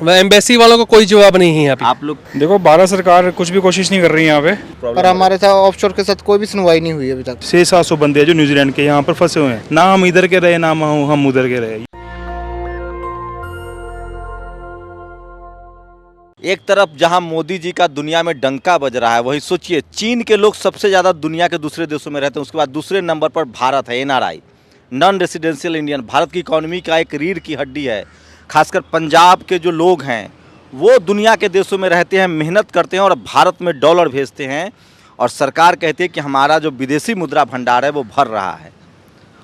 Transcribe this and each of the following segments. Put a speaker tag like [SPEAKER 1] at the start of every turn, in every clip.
[SPEAKER 1] वह एम्बेसी वालों को कोई जवाब नहीं है यहाँ पे।
[SPEAKER 2] आप लोग
[SPEAKER 3] देखो, भारत सरकार कुछ भी कोशिश नहीं कर रही है यहाँ पे।
[SPEAKER 4] पर हमारे साथ ऑफशोर के साथ कोई भी सुनवाई नहीं हुई अभी तक।
[SPEAKER 3] 600-700 बंदे हैं जो न्यूजीलैंड के यहाँ पर फंसे हुए हैं, ना हम इधर के रहे ना हम उधर के रहे।
[SPEAKER 2] एक तरफ जहां मोदी जी का दुनिया में डंका बज रहा है, वही सोचिए चीन के लोग सबसे ज़्यादा दुनिया के दूसरे देशों में रहते हैं। उसके बाद दूसरे नंबर पर भारत है, NRI, non residential Indian. Bharat की इकोनॉमी का एक रीढ़ की हड्डी है। खासकर पंजाब के जो लोग हैं वो दुनिया के देशों में रहते हैं, मेहनत करते हैं और भारत में डॉलर भेजते हैं। और सरकार कहती है कि हमारा जो विदेशी मुद्रा भंडार है वो भर रहा है।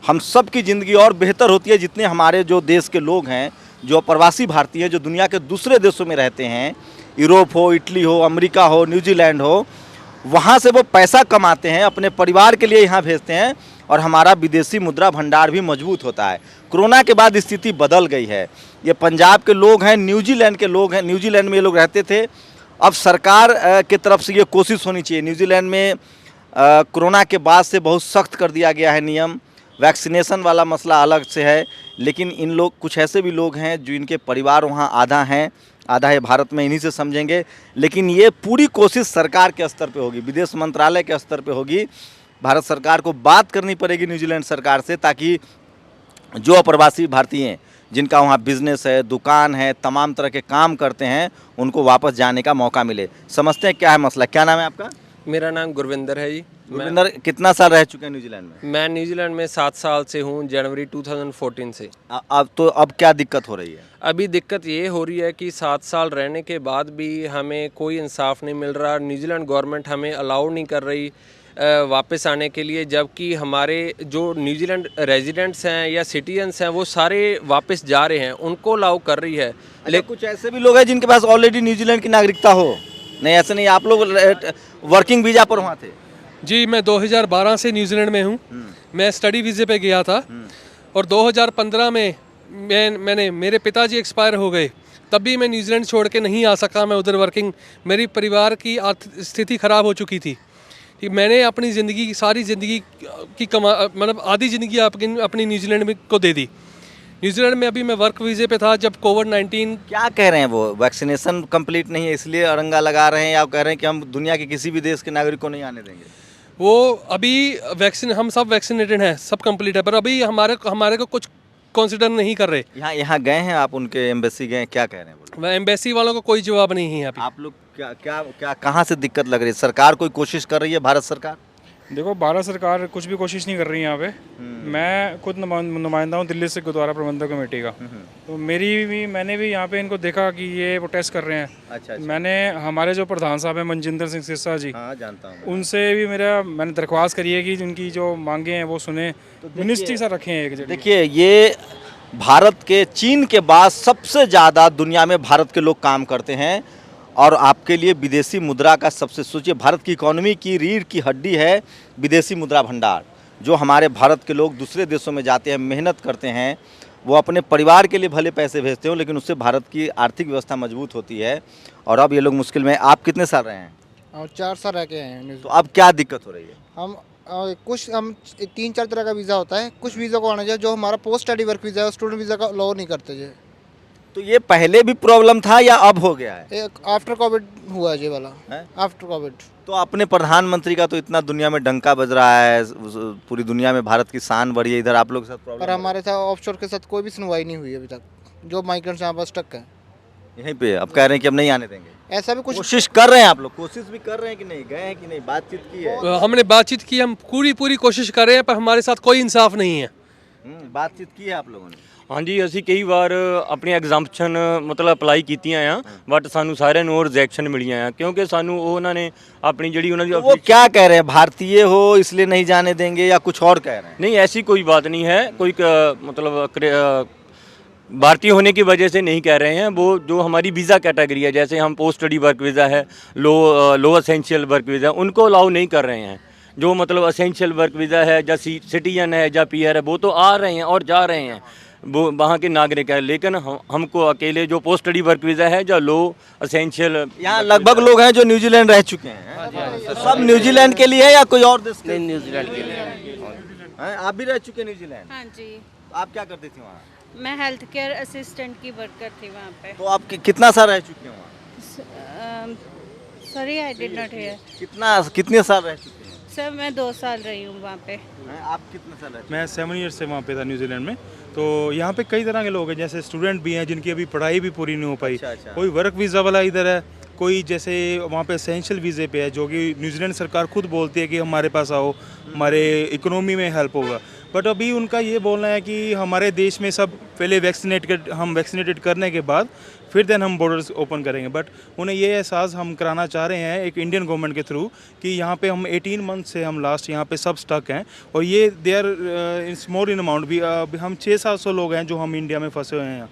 [SPEAKER 2] हम सब की ज़िंदगी और बेहतर होती है जितने हमारे जो देश के लोग हैं, जो प्रवासी भारतीय हैं, जो दुनिया के दूसरे देशों में रहते हैं, यूरोप हो, इटली हो, अमेरिका हो, न्यूजीलैंड हो, वहाँ से वो पैसा कमाते हैं, अपने परिवार के लिए यहाँ भेजते हैं और हमारा विदेशी मुद्रा भंडार भी मजबूत होता है। कोरोना के बाद स्थिति बदल गई है। ये पंजाब के लोग हैं, न्यूजीलैंड के लोग हैं, न्यूजीलैंड में ये लोग रहते थे। अब सरकार की तरफ से ये कोशिश होनी चाहिए। न्यूजीलैंड में कोरोना के बाद से बहुत सख्त कर दिया गया है नियम। वैक्सीनेशन वाला मसला अलग से है, लेकिन इन लोग कुछ ऐसे भी लोग हैं जो इनके परिवार वहाँ आधा हैं, आधा है भारत में, इन्हीं से समझेंगे। लेकिन ये पूरी कोशिश सरकार के स्तर पे होगी, विदेश मंत्रालय के स्तर पे होगी। भारत सरकार को बात करनी पड़ेगी न्यूजीलैंड सरकार से, ताकि जो अप्रवासी भारतीय हैं जिनका वहाँ बिजनेस है, दुकान है, तमाम तरह के काम करते हैं, उनको वापस जाने का मौका मिले। समझते हैं क्या है मसला। क्या नाम है आपका?
[SPEAKER 1] मेरा नाम गुरविंदर है जी।
[SPEAKER 2] गुरविंदर, कितना साल रह चुके हैं न्यूजीलैंड में?
[SPEAKER 1] मैं न्यूजीलैंड में 7 साल से हूँ, जनवरी 2014 से।
[SPEAKER 2] अब क्या दिक्कत हो रही है?
[SPEAKER 1] अभी दिक्कत ये हो रही है कि 7 साल रहने के बाद भी हमें कोई इंसाफ नहीं मिल रहा। न्यूजीलैंड गवर्नमेंट हमें अलाउ नहीं कर रही वापस आने के लिए, जबकि हमारे जो न्यूजीलैंड रेजिडेंट्स हैं या सिटीजन्स हैं वो सारे वापस जा रहे हैं, उनको अलाउ कर रही है।
[SPEAKER 2] लेकिन कुछ ऐसे भी लोग हैं जिनके पास ऑलरेडी न्यूजीलैंड की नागरिकता हो। नहीं, ऐसे नहीं। आप लोग वर्किंग वीजा पर वहाँ थे?
[SPEAKER 1] जी, मैं 2012 से न्यूजीलैंड में हूँ। मैं स्टडी वीज़े पे गया था और 2015 में मैंने मेरे पिताजी एक्सपायर हो गए, तब भी मैं न्यूजीलैंड छोड़ के नहीं आ सका। मैं उधर वर्किंग, मेरी परिवार की स्थिति ख़राब हो चुकी थी कि मैंने अपनी ज़िंदगी, सारी ज़िंदगी की मतलब आधी ज़िंदगी अपनी न्यूजीलैंड में को दे दी। न्यूजीलैंड में अभी मैं वर्क वीज़े पे था जब कोविड-19।
[SPEAKER 2] क्या कह रहे हैं वो? वैक्सीनेशन कंप्लीट नहीं है इसलिए अरंगा लगा रहे हैं, या कह रहे हैं कि हम दुनिया के किसी भी देश के नागरिक को नहीं आने देंगे?
[SPEAKER 1] वो अभी हम सब वैक्सीनेटेड हैं, सब कंप्लीट है, पर अभी हमारे को कुछ कंसिडर नहीं कर रहे।
[SPEAKER 2] यहाँ गए हैं आप, उनके एम्बेसी गए, क्या कह रहे हैं वो?
[SPEAKER 1] वह एम्बेसी वालों को कोई जवाब नहीं है अभी।
[SPEAKER 2] आप लोग क्या कहाँ से दिक्कत लग रही है? सरकार कोई कोशिश कर रही है? भारत सरकार?
[SPEAKER 3] देखो, भारत सरकार कुछ भी कोशिश नहीं कर रही है यहाँ पे। मैं खुद नुमाइंदा हूँ दिल्ली से गुरुद्वारा प्रबंधक कमेटी का। तो मैंने भी यहाँ पे इनको देखा कि ये प्रोटेस्ट कर रहे हैं।
[SPEAKER 2] अच्छा।
[SPEAKER 3] मैंने हमारे जो प्रधान साहब हैं मनजिंदर सिंह सिरसा जी,
[SPEAKER 2] हाँ, जानता हूँ।
[SPEAKER 3] उनसे भी मैंने दरख्वास्त करी है कि उनकी जो मांगे हैं वो सुने, मिनिस्ट्री सा रखें एक जगह।
[SPEAKER 2] देखिए, ये भारत के, चीन के बाद सबसे ज़्यादा दुनिया में भारत के लोग काम करते हैं। और आपके लिए विदेशी मुद्रा का सबसे, सोचिए, भारत की इकोनॉमी की रीढ़ की हड्डी है विदेशी मुद्रा भंडार। जो हमारे भारत के लोग दूसरे देशों में जाते हैं, मेहनत करते हैं, वो अपने परिवार के लिए भले पैसे भेजते हो, लेकिन उससे भारत की आर्थिक व्यवस्था मजबूत होती है। और अब ये लोग मुश्किल में। आप कितने साल रहे हैं?
[SPEAKER 4] हम 4 साल रह के हैं।
[SPEAKER 2] तो अब क्या दिक्कत हो रही है?
[SPEAKER 4] हम 3-4 तरह का वीज़ा होता है। कुछ वीज़ा को आना चाहिए, जो हमारा पोस्ट स्टडी वर्क वीज़ा है, स्टूडेंट वीज़ा का अलाउ नहीं करते जी।
[SPEAKER 2] तो ये पहले भी प्रॉब्लम था या अब हो गया है?
[SPEAKER 4] एक आफ्टर कोविड हुआ है ये वाला, आफ्टर कोविड।
[SPEAKER 2] तो अपने प्रधानमंत्री का तो इतना दुनिया में डंका बज रहा है, पूरी दुनिया में भारत की शान बढ़ी है, इधर आप लोग के साथ प्रॉब्लम?
[SPEAKER 4] पर हमारे साथ ऑफशोर के साथ कोई भी सुनवाई नहीं हुई अभी तक। जो माइग्रेंट्स यहाँ पर स्टक हैं
[SPEAKER 2] यहीं पे अब कह रहे हैं कि अब नहीं आने देंगे।
[SPEAKER 4] ऐसा भी कुछ
[SPEAKER 2] कोशिश कर रहे हैं आप लोग? कोशिश भी कर रहे हैं कि नहीं? गए हैं कि नहीं? बातचीत की है?
[SPEAKER 1] हमने बातचीत की, हम पूरी कोशिश कर रहे हैं, पर हमारे साथ कोई इंसाफ नहीं है।
[SPEAKER 2] बातचीत की है आप लोगों ने?
[SPEAKER 5] हाँ जी, ਅਸੀਂ ਕਈ ਵਾਰ ਆਪਣੀ ਐਗਜ਼ੈਂਪਸ਼ਨ ਮਤਲਬ ਅਪਲਾਈ ਕੀਤੀਆਂ ਆ, ਬਟ ਸਾਨੂੰ ਸਾਰਿਆਂ ਨੂੰ ਰਿਜੈਕਸ਼ਨ ਮਿਲੀਆਂ ਆ, ਕਿਉਂਕਿ ਸਾਨੂੰ ਉਹਨਾਂ ਨੇ ਆਪਣੀ ਜਿਹੜੀ ਉਹਨਾਂ ਦੀ
[SPEAKER 2] तो वो क्या कह रहे हैं? भारतीय हो इसलिए नहीं जाने देंगे या कुछ और कह रहे हैं?
[SPEAKER 5] नहीं, ऐसी कोई बात नहीं है। कोई मतलब भारतीय होने की वजह से नहीं कह रहे हैं। वो जो हमारी वीज़ा कैटेगरी है, जैसे हम पोस्ट स्टडी वर्क वीज़ा है, लो असेंशियल वर्क वीज़ा, उनको अलाउ नहीं कर रहे हैं। जो मतलब असेंशियल वर्क वीज़ा है या सिटीजन है या PR है, वो तो आ रहे हैं और जा रहे हैं, वो वहाँ के नागरिक है। लेकिन हमको अकेले जो पोस्ट स्टडी वर्क वीज़ा है या लो असेंशियल,
[SPEAKER 2] यहाँ लगभग लोग हैं जो न्यूजीलैंड रह चुके हैं। सब न्यूजीलैंड के लिए है या कोई और देश के?
[SPEAKER 6] न्यूजीलैंड के लिए।
[SPEAKER 2] आप भी रह चुके हैं न्यूजीलैंड?
[SPEAKER 6] हाँ जी।
[SPEAKER 2] आप क्या करती थी वहाँ?
[SPEAKER 6] मैं हेल्थ केयर असिस्टेंट की वर्कर थी वहाँ पे।
[SPEAKER 2] तो आप कितना साल रह चुके हैं वहाँ?
[SPEAKER 6] Sorry I did not here.
[SPEAKER 2] कितने साल रह चुके हैं?
[SPEAKER 6] सर मैं 2 साल रही हूँ वहाँ पे।
[SPEAKER 2] आप कितने साल रह चुके
[SPEAKER 3] मैं 7 ईयर्स से वहाँ पे था न्यूजीलैंड में। तो यहाँ पे कई तरह के लोग हैं, जैसे स्टूडेंट भी हैं जिनकी अभी पढ़ाई भी पूरी नहीं हो पाई।
[SPEAKER 2] अच्छा।
[SPEAKER 3] कोई वर्क वीज़ा वाला इधर है, कोई जैसे वहाँ पे एसेंशियल वीज़े पे है, जो कि न्यूजीलैंड सरकार खुद बोलती है कि हमारे पास आओ, हमारे इकोनॉमी में हेल्प होगा। बट अभी उनका ये बोलना है कि हमारे देश में सब पहले वैक्सीनेटेड करने के बाद फिर देन हम बॉर्डर्स ओपन करेंगे। बट उन्हें ये एहसास हम कराना चाह रहे हैं एक इंडियन गवर्नमेंट के थ्रू कि यहाँ पे हम 18 मंथ से हम लास्ट यहाँ पे सब स्टक हैं, और ये they are it's more in amount भी। हम 600-700 लोग हैं जो हम इंडिया में फंसे हुए हैं,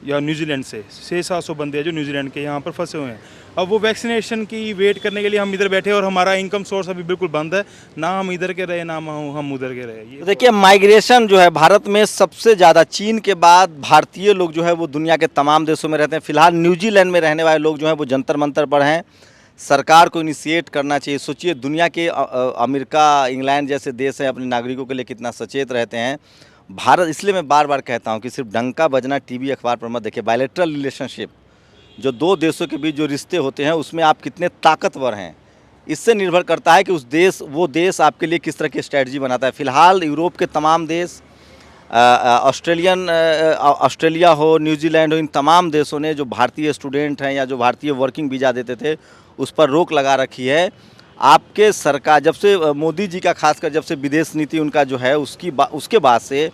[SPEAKER 3] या न्यूजीलैंड से 600-700 बंदे हैं जो न्यूजीलैंड के यहाँ पर फंसे हुए हैं। अब वो वैक्सीनेशन की वेट करने के लिए हम इधर बैठे, और हमारा इनकम सोर्स अभी बिल्कुल बंद है, ना हम इधर के रहे ना हम उधर के रहे।
[SPEAKER 2] तो देखिए, माइग्रेशन जो है भारत में सबसे ज़्यादा, चीन के बाद भारतीय लोग जो है वो दुनिया के तमाम देशों में रहते हैं। फिलहाल न्यूजीलैंड में रहने वाले लोग जो हैं वो जंतर मंतर पर हैं। सरकार को इनिशिएट करना चाहिए। सोचिए, दुनिया के अमेरिका, इंग्लैंड जैसे देश हैं अपने नागरिकों के लिए कितना सचेत रहते हैं। भारत, इसलिए मैं बार बार कहता हूं कि सिर्फ डंका बजना टीवी अखबार पर मत देखिए। बायलैटरल रिलेशनशिप, जो दो देशों के बीच जो रिश्ते होते हैं, उसमें आप कितने ताकतवर हैं, इससे निर्भर करता है कि वो देश आपके लिए किस तरह की स्ट्रैटेजी बनाता है। फिलहाल यूरोप के तमाम देश, ऑस्ट्रेलिया हो, न्यूजीलैंड हो, इन तमाम देशों ने जो भारतीय स्टूडेंट हैं या जो भारतीय वर्किंग वीज़ा देते थे उस पर रोक लगा रखी है। आपके सरकार, जब से मोदी जी का, खासकर जब से विदेश नीति उनका जो है उसके बाद से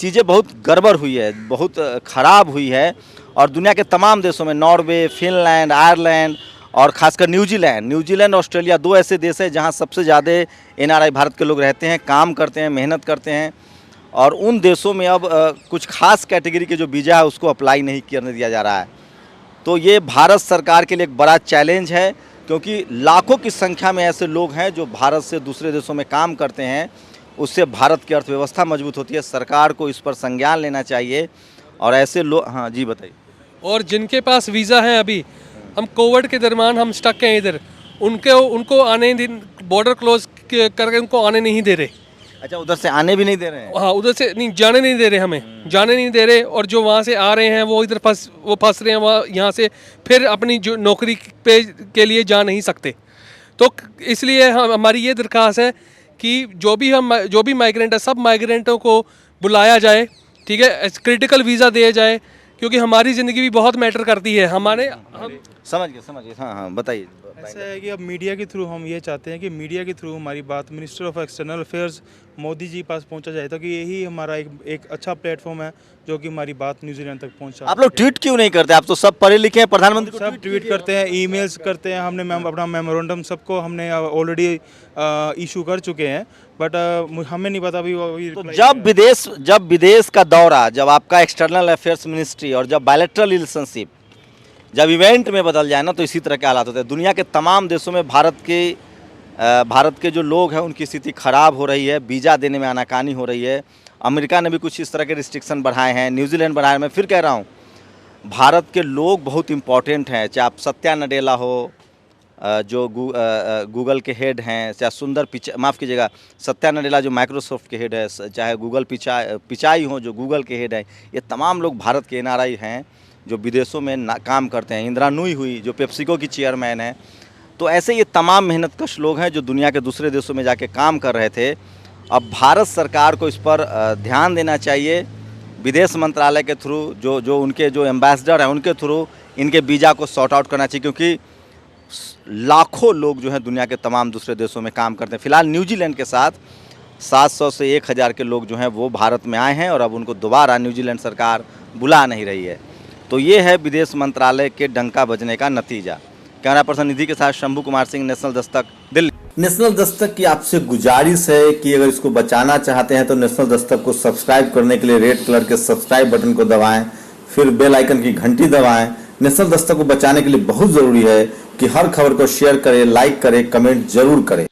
[SPEAKER 2] चीज़ें बहुत गड़बड़ हुई है, बहुत ख़राब हुई है। और दुनिया के तमाम देशों में, नॉर्वे, फिनलैंड, आयरलैंड और खासकर न्यूजीलैंड, ऑस्ट्रेलिया, 2 ऐसे देश हैं जहां सबसे ज़्यादा NRI भारत के लोग रहते हैं, काम करते हैं, मेहनत करते हैं। और उन देशों में अब कुछ खास कैटेगरी के जो वीज़ा है उसको अप्लाई नहीं करने दिया जा रहा है। तो ये भारत सरकार के लिए एक बड़ा चैलेंज है, क्योंकि लाखों की संख्या में ऐसे लोग हैं जो भारत से दूसरे देशों में काम करते हैं। उससे भारत की अर्थव्यवस्था मजबूत होती है। सरकार को इस पर संज्ञान लेना चाहिए। और ऐसे लोग, हाँ जी बताइए।
[SPEAKER 1] और जिनके पास वीज़ा है, अभी हम कोविड के दरमियान हम स्टक हैं इधर, उनको आने दिन बॉर्डर क्लोज करके उनको आने नहीं दे रहे।
[SPEAKER 2] अच्छा, उधर से आने भी नहीं दे रहे हैं?
[SPEAKER 1] हाँ, उधर से नहीं, जाने नहीं दे रहे, हमें जाने नहीं दे रहे। और जो वहाँ से आ रहे हैं वो इधर फंस रहे हैं, वहाँ यहाँ से फिर अपनी जो नौकरी पे के लिए जा नहीं सकते। तो इसलिए हमारी ये दरख्वास्त है कि जो भी माइग्रेंट है, सब माइग्रेंटों को बुलाया जाए, ठीक है, क्रिटिकल वीज़ा दिया जाए, क्योंकि हमारी ज़िंदगी भी बहुत मैटर करती है। हम
[SPEAKER 2] समझ गए। हाँ, बताइए।
[SPEAKER 3] ऐसा है कि अब मीडिया के थ्रू हम ये चाहते हैं कि मीडिया के थ्रू हमारी बात minister of external affairs Modi ji पास पहुंचा जाए, ताकि यही हमारा एक अच्छा प्लेटफॉर्म है जो कि हमारी बात न्यूजीलैंड तक पहुंचा।
[SPEAKER 2] आप लोग ट्वीट क्यों नहीं करते? आप तो सब पढ़े लिखे हैं, प्रधानमंत्री को
[SPEAKER 3] सब ट्वीट करते हैं, ईमेल्स करते हैं। हमने अपना मेमोरेंडम सबको हमने ऑलरेडी इशू कर चुके हैं, बट हमें नहीं पता अभी
[SPEAKER 2] तो जब विदेश का दौरा, जब आपका एक्सटर्नल अफेयर्स मिनिस्ट्री और जब बायलैटरल रिलेशनशिप जब इवेंट में बदल जाए ना, तो इसी तरह के हालात होते हैं। दुनिया के तमाम देशों में भारत के जो लोग हैं उनकी स्थिति ख़राब हो रही है, वीज़ा देने में आनाकानी हो रही है। अमेरिका ने भी कुछ इस तरह के रिस्ट्रिक्शन बढ़ाए हैं, न्यूजीलैंड बढ़ाए हैं। मैं फिर कह रहा हूँ, भारत के लोग बहुत इम्पॉर्टेंट हैं, चाहे आप सत्या नडेला हो जो गूगल के हेड हैं, चाहे सत्या नडेला जो माइक्रोसॉफ्ट के हेड है, चाहे गूगल पिचाई हो जो गूगल के हेड है, ये तमाम लोग भारत के NRI हैं जो विदेशों में काम करते हैं। इंदिरा नूई हुई जो पेप्सिको की चेयरमैन है। तो ऐसे ये तमाम मेहनतकश लोग हैं जो दुनिया के दूसरे देशों में जाके काम कर रहे थे। अब भारत सरकार को इस पर ध्यान देना चाहिए। विदेश मंत्रालय के थ्रू जो उनके जो एम्बेसडर हैं उनके थ्रू इनके वीज़ा को सॉर्ट आउट करना चाहिए, क्योंकि लाखों लोग जो हैं दुनिया के तमाम दूसरे देशों में काम करते हैं। फिलहाल न्यूजीलैंड के साथ 700 से 1000 के लोग जो हैं वो भारत में आए हैं, और अब उनको दोबारा न्यूजीलैंड सरकार बुला नहीं रही है। तो ये है विदेश मंत्रालय के डंका बजने का नतीजा। कैमरा पर्सन निधि के साथ शंभू कुमार सिंह, नेशनल दस्तक, दिल्ली। नेशनल दस्तक की आपसे गुजारिश है कि अगर इसको बचाना चाहते हैं तो नेशनल दस्तक को सब्सक्राइब करने के लिए रेड कलर के सब्सक्राइब बटन को दबाएं, फिर बेल आइकन की घंटी दबाएं। नेशनल दस्तक को बचाने के लिए बहुत ज़रूरी है कि हर खबर को शेयर करें, लाइक करें, कमेंट जरूर करें।